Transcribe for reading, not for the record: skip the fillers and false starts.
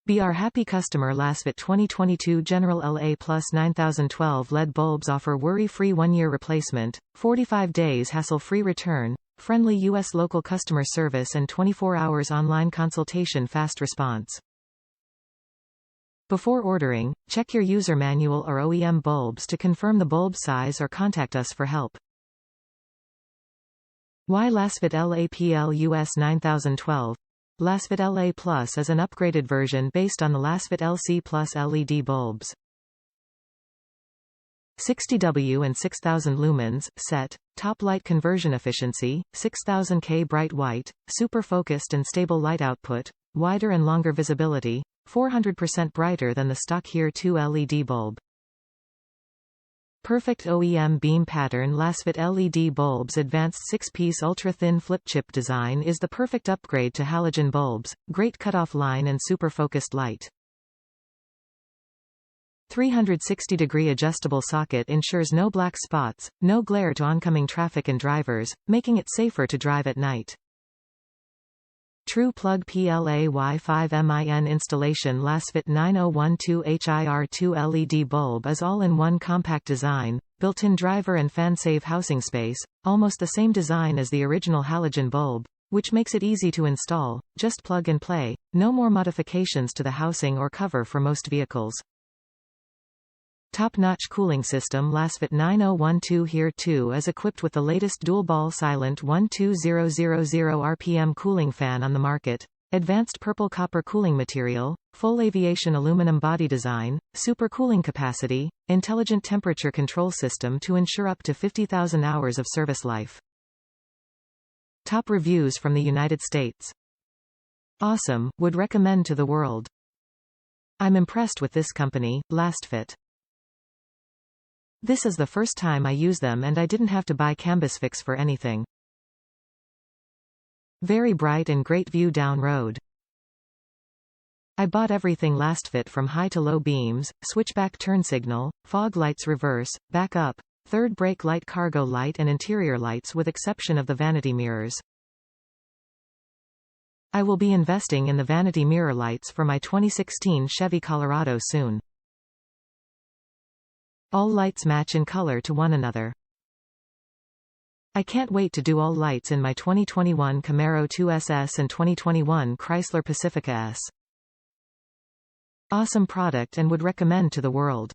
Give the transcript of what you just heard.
Be our happy customer. LASFIT 2022 General LAplus 9012 LED bulbs offer worry-free 1-year replacement, 45 days hassle-free return, friendly U.S. local customer service and 24 hours online consultation. Fast response. Before ordering, check your user manual or OEM bulbs to confirm the bulb size or contact us for help. Why LASFIT LAplus 9012? LASFIT LAplus is an upgraded version based on the LASFIT LCplus LED bulbs. 60W and 6000 lumens, set, top light conversion efficiency, 6000K bright white, super focused and stable light output, wider and longer visibility, 400% brighter than the stock HIR2 LED bulb. Perfect OEM beam pattern. LASFIT LED bulbs advanced 6-piece ultra-thin flip chip design is the perfect upgrade to halogen bulbs, great cutoff line and super focused light. 360-degree adjustable socket ensures no black spots, no glare to oncoming traffic and drivers, making it safer to drive at night. True PLUG PLAY-5MIN installation. LASFIT 9012 HIR2 LED bulb is all-in-one compact design, built-in driver and fan-safe housing space, almost the same design as the original halogen bulb, which makes it easy to install, just plug and play, no more modifications to the housing or cover for most vehicles. Top-notch cooling system. LASFIT 9012 HIR2 is equipped with the latest dual-ball silent 12000 RPM cooling fan on the market, advanced purple copper cooling material, full aviation aluminum body design, super cooling capacity, intelligent temperature control system to ensure up to 50,000 hours of service life. Top reviews from the United States. Awesome, would recommend to the world. I'm impressed with this company, LASFIT. This is the first time I use them and I didn't have to buy canvas fix for anything. Very bright and great view down road. I bought everything LASFIT from high to low beams, switchback turn signal, fog lights reverse, back up, third brake light cargo light and interior lights with exception of the vanity mirrors. I will be investing in the vanity mirror lights for my 2016 Chevy Colorado soon. All lights match in color to one another. I can't wait to do all lights in my 2021 Camaro 2SS and 2021 Chrysler Pacifica S. Awesome product and would recommend to the world.